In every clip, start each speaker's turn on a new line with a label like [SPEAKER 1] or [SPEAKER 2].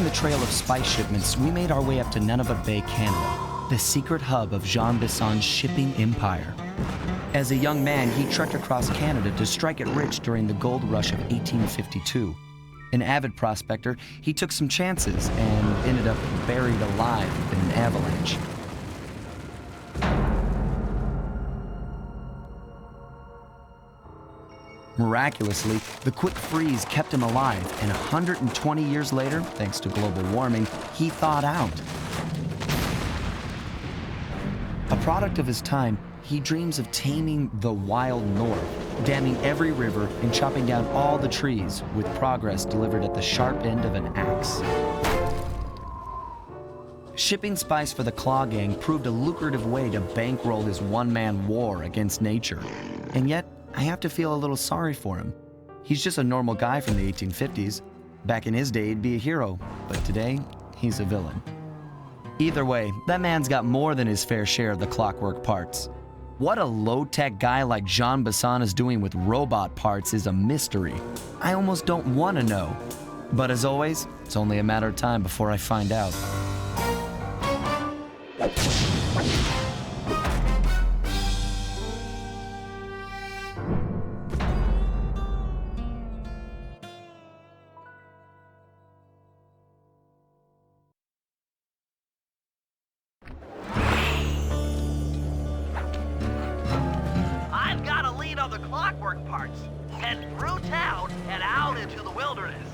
[SPEAKER 1] Following the trail of spice shipments, we made our way up to Nunavut Bay, Canada, the secret hub of Jean Bisson's shipping empire. As a young man, he trekked across Canada to strike it rich during the gold rush of 1852. An avid prospector, he took some chances and ended up buried alive in an avalanche. Miraculously, the quick freeze kept him alive, and 120 years later, thanks to global warming, he thawed out. A product of his time, he dreams of taming the wild north, damming every river and chopping down all the trees, with progress delivered at the sharp end of an axe. Shipping spice for the Claw Gang proved a lucrative way to bankroll his one-man war against nature. And yet, I have to feel a little sorry for him. He's just a normal guy from the 1850s. Back in his day, he'd be a hero, but today, he's a villain. Either way, that man's got more than his fair share of the clockwork parts. What a low-tech guy like Jean Bisson is doing with robot parts is a mystery. I almost don't want to know. But as always, it's only a matter of time before I find out.
[SPEAKER 2] I've got a lead on the clockwork parts. Head through town and out into the wilderness.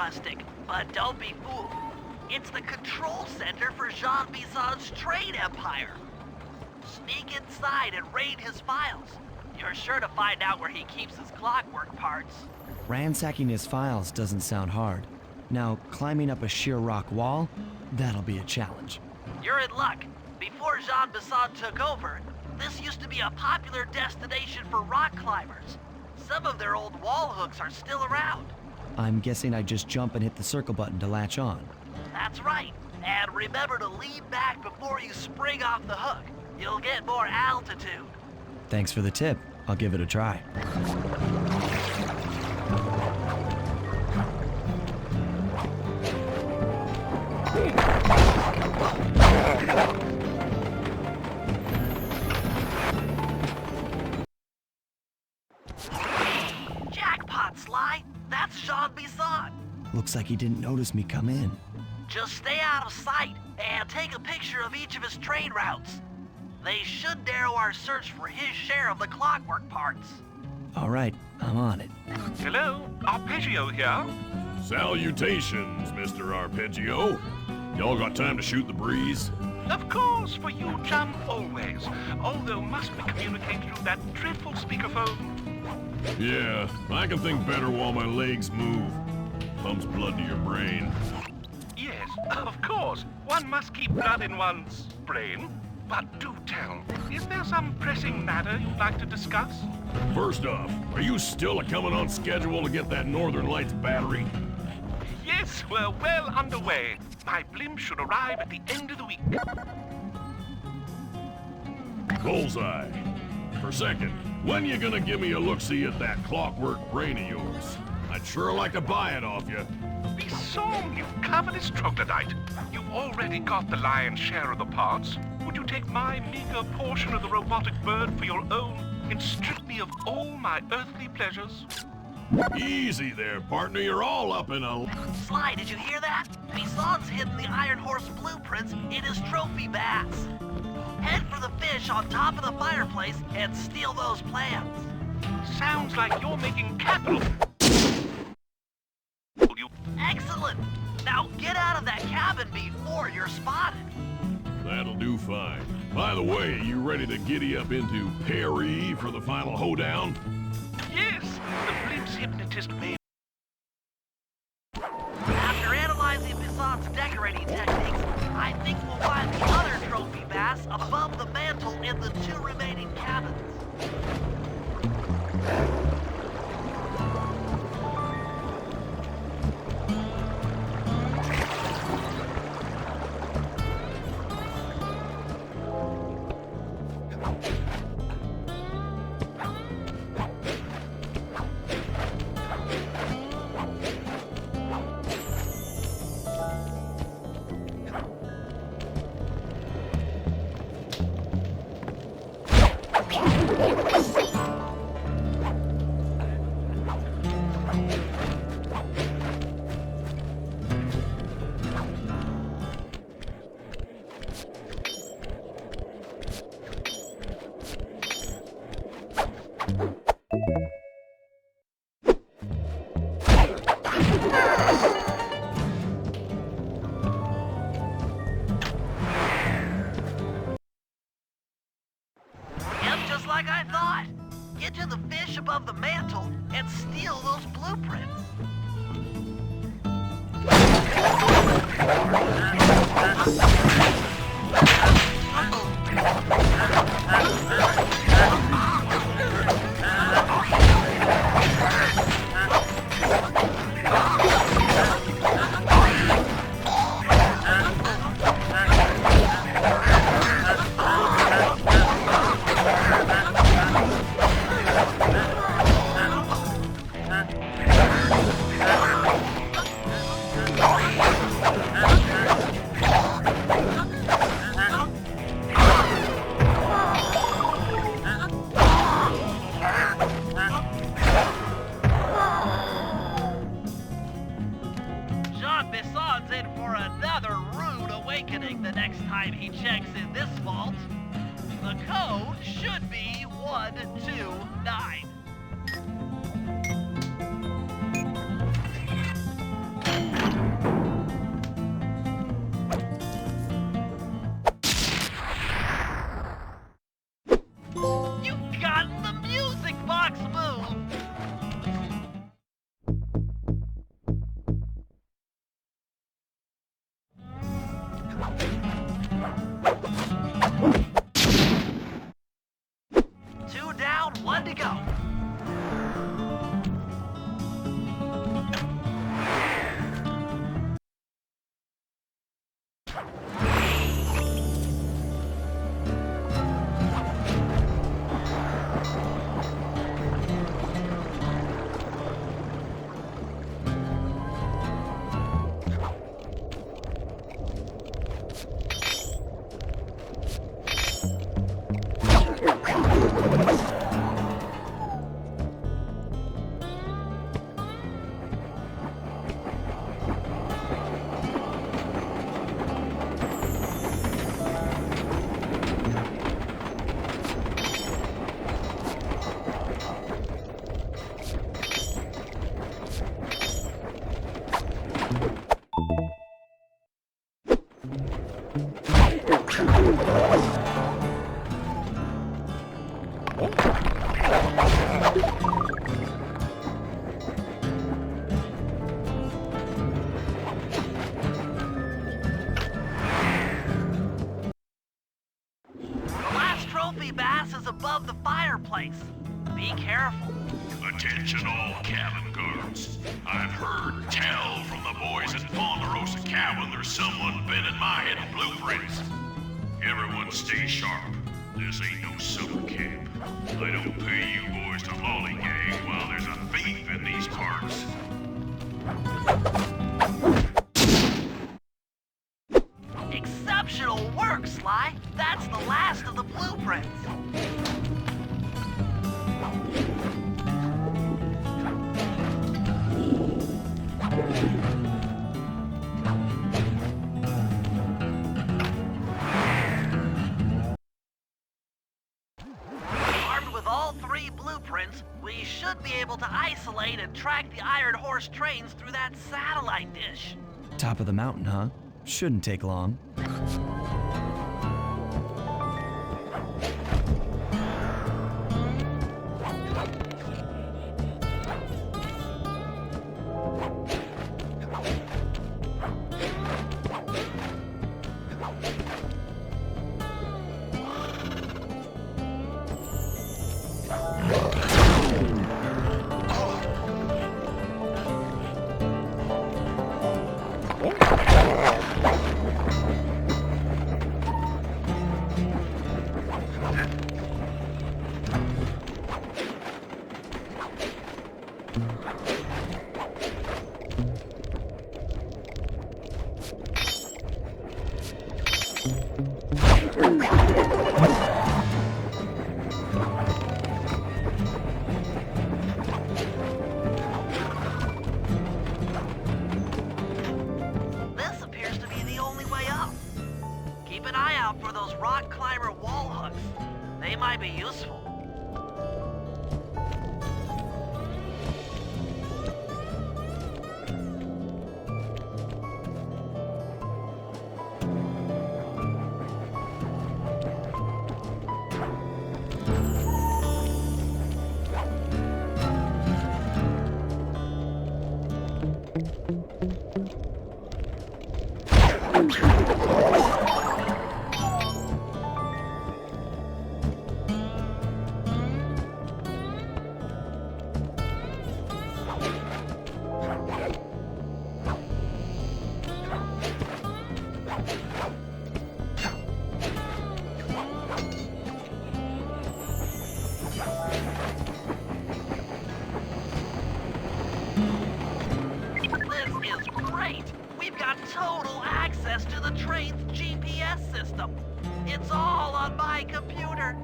[SPEAKER 2] rustic, but don't be fooled. It's the control center for Jean Bison's trade empire. Sneak inside and raid his files. You're sure to find out where he keeps his clockwork parts.
[SPEAKER 1] Ransacking his files doesn't sound hard. Now, climbing up a sheer rock wall, that'll be a challenge.
[SPEAKER 2] You're in luck. Before Jean Bisson took over, this used to be a popular destination for rock climbers. Some of their old wall hooks are still around.
[SPEAKER 1] I'm guessing I just jump and hit the circle button to latch on.
[SPEAKER 2] That's right. And remember to lean back before you spring off the hook. You'll get more altitude.
[SPEAKER 1] Thanks for the tip. I'll give it a try.
[SPEAKER 2] Jackpot, Sly. That's Jean Bisson.
[SPEAKER 1] Looks like he didn't notice me come in.
[SPEAKER 2] Just stay out of sight and take a picture of each of his train routes. They should narrow our search for his share of the clockwork parts.
[SPEAKER 1] All right, I'm on it.
[SPEAKER 3] Hello, Arpeggio here.
[SPEAKER 4] Salutations, Mr. Arpeggio. Y'all got time to shoot the breeze?
[SPEAKER 3] Of course, for you, chum, always. Although must we communicate through that dreadful speakerphone?
[SPEAKER 4] Yeah, I can think better while my legs move. Pumps blood to your brain.
[SPEAKER 3] Yes, of course. One must keep blood in one's brain. But do tell, is there some pressing matter you'd like to discuss?
[SPEAKER 4] First off, are you still coming on schedule to get that Northern Lights battery?
[SPEAKER 3] Yes, we're well underway. My blimp should arrive at the end of the week.
[SPEAKER 4] Bullseye. For second, when you gonna give me a look-see at that clockwork brain of yours? I'd sure like to buy it off you.
[SPEAKER 3] Besong, you covetous troglodyte. You've already got the lion's share of the parts. Would you take my meager portion of the robotic bird for your own and strip me of all my earthly pleasures?
[SPEAKER 4] Easy there, partner. You're all up in a...
[SPEAKER 2] Sly, did you hear that? Bisson's hidden the Iron Horse blueprints in his trophy bass. Head for the fish on top of the fireplace and steal those plans.
[SPEAKER 3] Sounds like you're making capital. You
[SPEAKER 2] Excellent! Now get out of that cabin before you're spotted.
[SPEAKER 4] That'll do fine. By the way, you ready to giddy up into Paris for the final hoedown?
[SPEAKER 3] Yes, the blimp's hypnotist may.
[SPEAKER 2] After analyzing Bisson's decorating techniques, I think we'll find the other trophy bass above the mantle in the two remaining cabins. Just like I thought. Get to the fish above the mantle and steal those blueprints. Bisson's in for another rude awakening the next time he checks in this vault. The code should be 129. You've gotten the music box move! Two down, one to go. The last trophy bass is above the fireplace. Be careful.
[SPEAKER 4] Attention all cabin guards. I've heard tell from the boys at Ponderosa Cabin there's someone been in my hidden blueprints. Everyone stay sharp. This ain't no summer camp. I don't pay you boys to lollygag while there's a thief in these parts.
[SPEAKER 2] Exceptional work, Sly. That's the last of the blueprints. Armed with all three blueprints, we should be able to isolate and track the Iron Horse trains through that satellite dish.
[SPEAKER 1] Top of the mountain, huh? Shouldn't take long.
[SPEAKER 2] This appears to be the only way up. Keep an eye out for those rock climber wall hooks. They might be useful. This is great! We've got total access to the train's GPS system. It's all on my computer.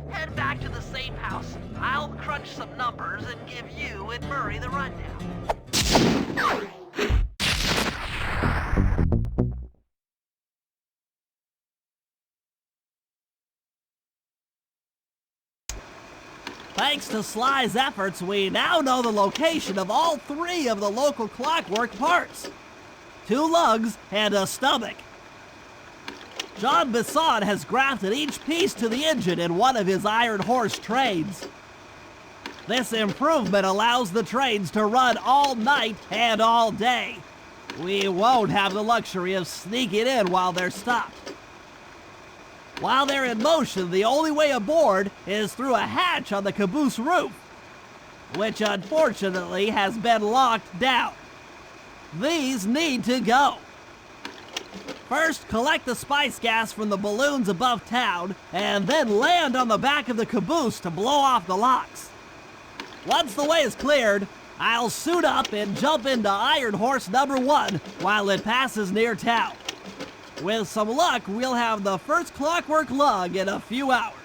[SPEAKER 2] Head back to the safe house. I'll crunch some numbers and give you and Murray the rundown. Thanks to Sly's efforts, we now know the location of all three of the local clockwork parts. 2 lugs and a stomach. John Bisson has grafted each piece to the engine in one of his Iron Horse trains. This improvement allows the trains to run all night and all day. We won't have the luxury of sneaking in while they're stopped. While they're in motion, the only way aboard is through a hatch on the caboose roof, which unfortunately has been locked down. These need to go. First, collect the spice gas from the balloons above town, and then land on the back of the caboose to blow off the locks. Once the way is cleared, I'll suit up and jump into Iron Horse number 1 while it passes near town. With some luck, we'll have the first clockwork lug in a few hours.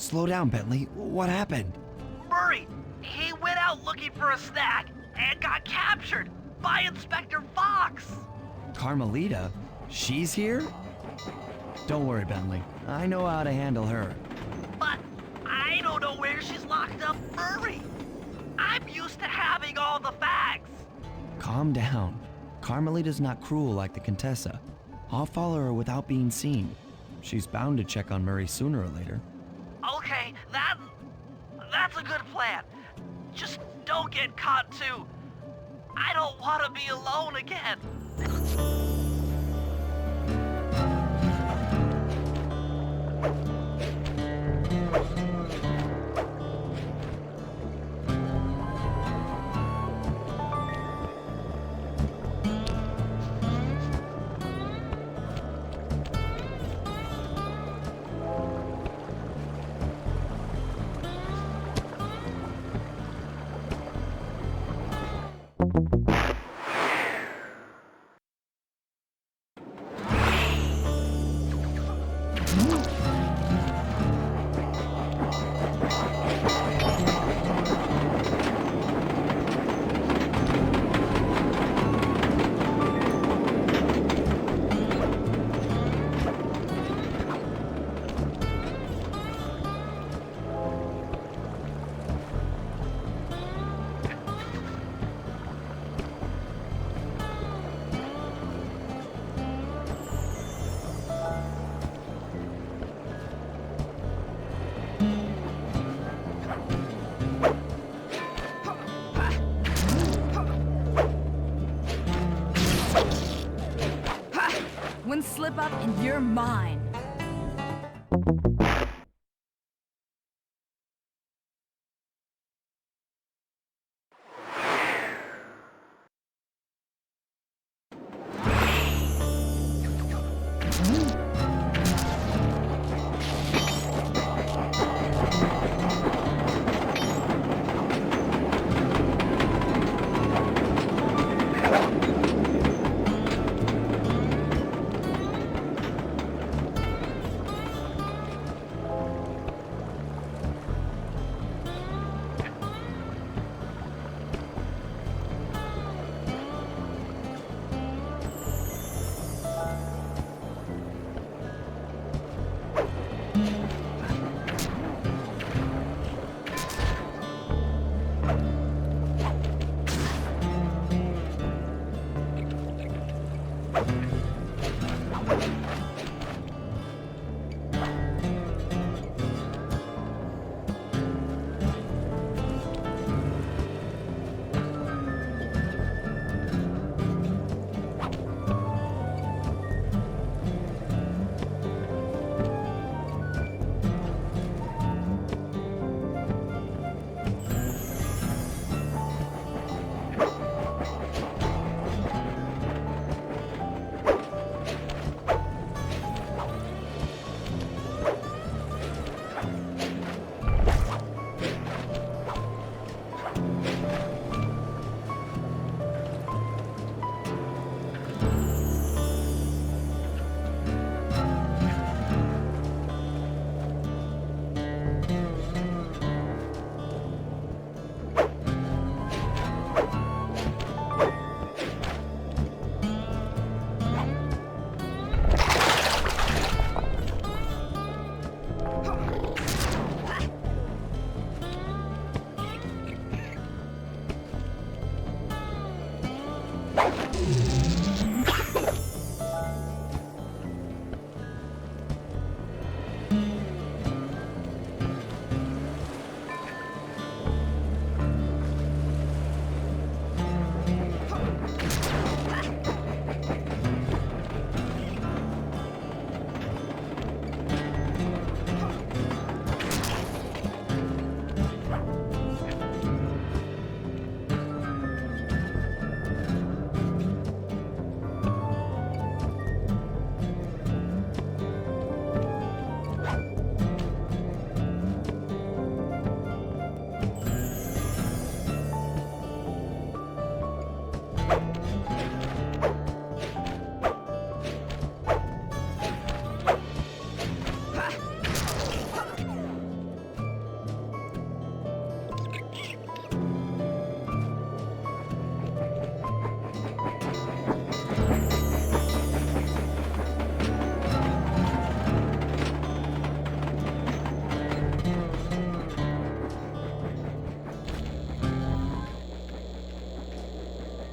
[SPEAKER 1] Slow down, Bentley. What happened?
[SPEAKER 2] Murray, he went out looking for a snack and got captured by Inspector Fox.
[SPEAKER 1] Carmelita? She's here? Don't worry, Bentley. I know how to handle her.
[SPEAKER 2] But I don't know where she's locked up, Murray. I'm used to having all the facts.
[SPEAKER 1] Calm down. Carmelita's not cruel like the Contessa. I'll follow her without being seen. She's bound to check on Murray sooner or later.
[SPEAKER 2] Okay, that's a good plan. Just don't get caught too. I don't want to be alone again.
[SPEAKER 5] One slip up and you're mine.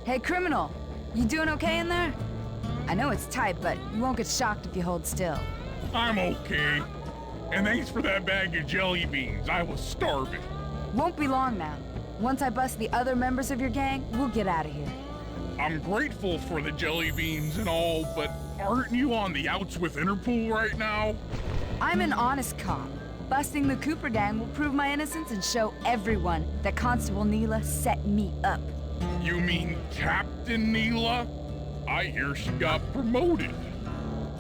[SPEAKER 5] Hey, criminal. You doing okay in there? I know it's tight, but you won't get shocked if you hold still.
[SPEAKER 6] I'm okay. And thanks for that bag of jelly beans. I was starving.
[SPEAKER 5] Won't be long now. Once I bust the other members of your gang, we'll get out of here.
[SPEAKER 6] I'm grateful for the jelly beans and all, but aren't you on the outs with Interpol right now?
[SPEAKER 5] I'm an honest cop. Busting the Cooper gang will prove my innocence and show everyone that Constable Neela set me up.
[SPEAKER 6] You mean Captain Neela? I hear she got promoted.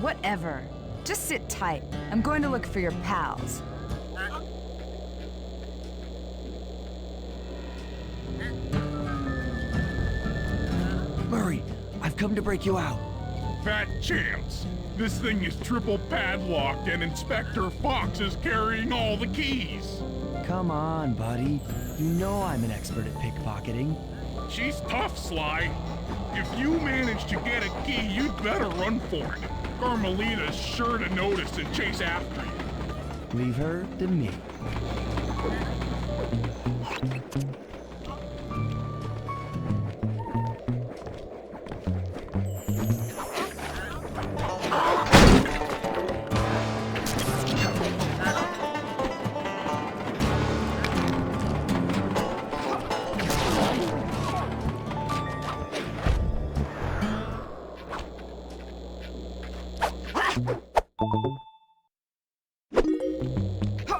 [SPEAKER 5] Whatever. Just sit tight. I'm going to look for your pals.
[SPEAKER 1] Murray, I've come to break you out.
[SPEAKER 6] Fat chance. This thing is triple padlocked and Inspector Fox is carrying all the keys.
[SPEAKER 1] Come on, buddy. You know I'm an expert at pickpocketing.
[SPEAKER 6] She's tough, Sly. If you manage to get a key, you'd better run for it. Carmelita's sure to notice and chase after you.
[SPEAKER 1] Leave her to me.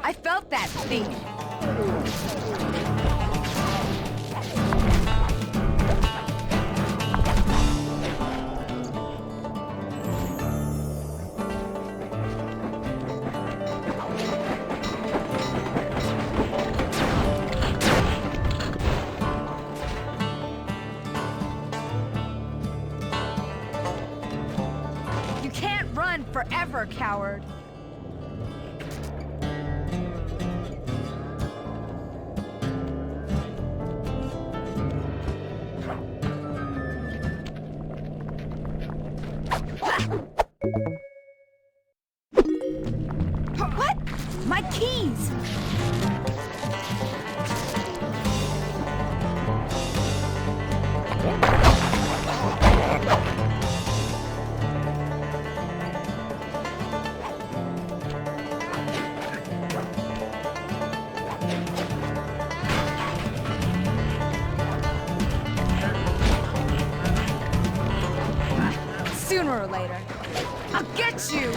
[SPEAKER 5] I felt that thief. You can't run forever, coward. What? My keys! Sooner or later, I'll get you!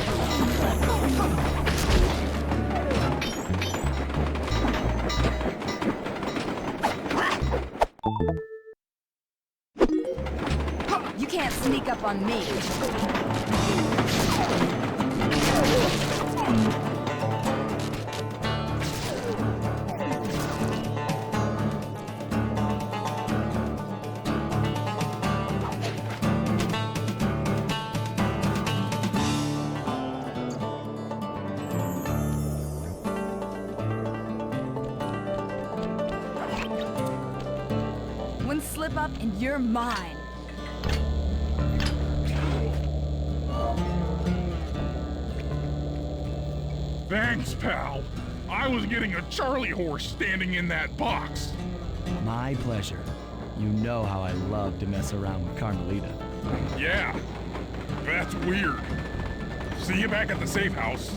[SPEAKER 5] You can't sneak up on me. One slip up and you're mine.
[SPEAKER 6] Thanks, pal. I was getting a Charlie horse standing in that box.
[SPEAKER 1] My pleasure. You know how I love to mess around with Carmelita.
[SPEAKER 6] Yeah, that's weird. See you back at the safe house.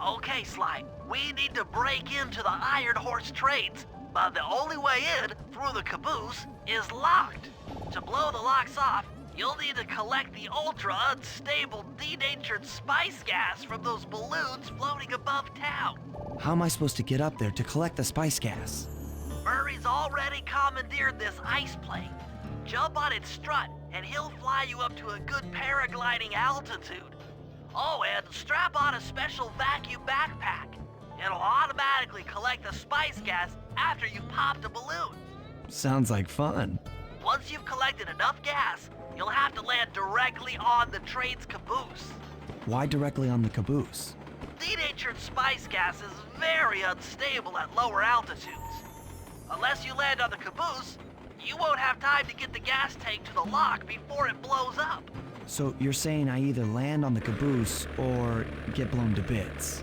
[SPEAKER 2] Okay, Sly, we need to break into the Iron Horse trades, but the only way in, through the caboose, is locked. To blow the locks off, you'll need to collect the ultra-unstable denatured spice gas from those balloons floating above town.
[SPEAKER 1] How am I supposed to get up there to collect the spice gas?
[SPEAKER 2] Murray's already commandeered this ice plane. Jump on its strut, and he'll fly you up to a good paragliding altitude. Oh, and strap on a special vacuum backpack. It'll automatically collect the spice gas after you've popped a balloon.
[SPEAKER 1] Sounds like fun.
[SPEAKER 2] Once you've collected enough gas, you'll have to land directly on the train's caboose.
[SPEAKER 1] Why directly on the caboose?
[SPEAKER 2] Denatured spice gas is very unstable at lower altitudes. Unless you land on the caboose, you won't have time to get the gas tank to the lock before it blows up.
[SPEAKER 1] So you're saying I either land on the caboose or get blown to bits?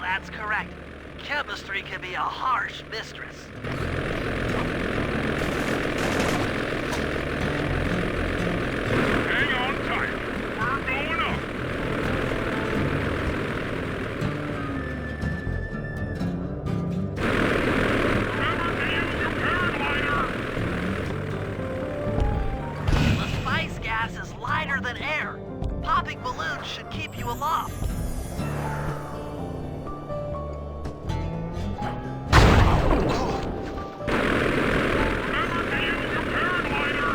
[SPEAKER 2] That's correct. Chemistry can be a harsh mistress.
[SPEAKER 6] Hang on tight. We're going up. Remember to use your paraglider.
[SPEAKER 2] The spice gas is lighter than air. Popping balloons should keep you aloft.
[SPEAKER 6] Remember to use your paraglider.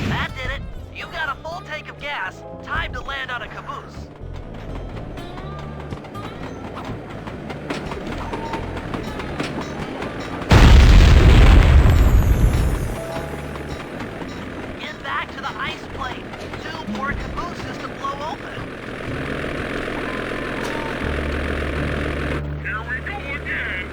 [SPEAKER 2] That did it. You got a full tank of gas. Time to land on a caboose. Get back to the ice plane. 2 more cabooses to blow open.
[SPEAKER 6] Here we go again.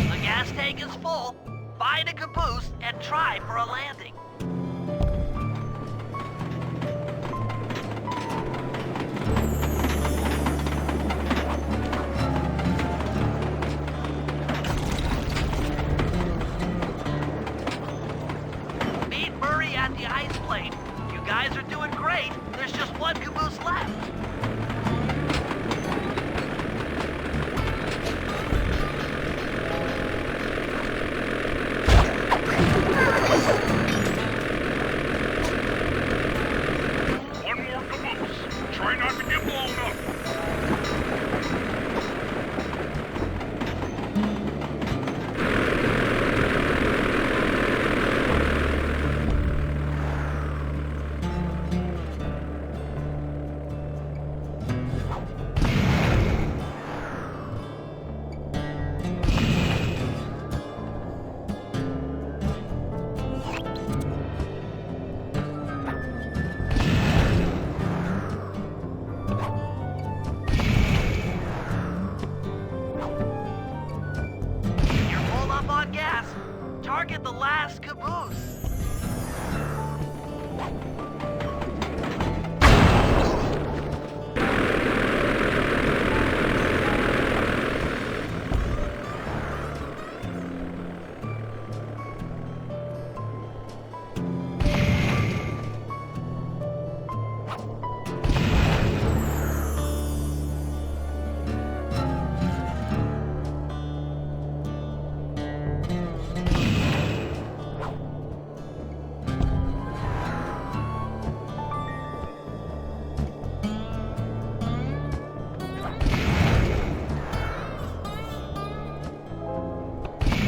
[SPEAKER 2] The gas tank is full. Find a caboose and try for a landing. Meet Murray at the ice plane. You guys are doing great. There's just one caboose left. Target the last caboose.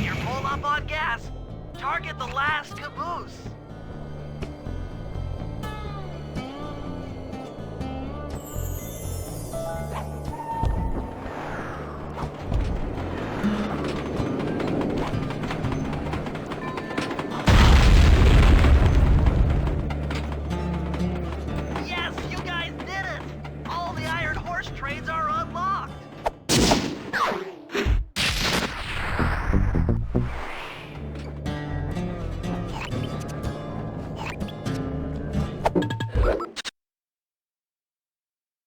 [SPEAKER 2] You're full up on gas. Target the last caboose.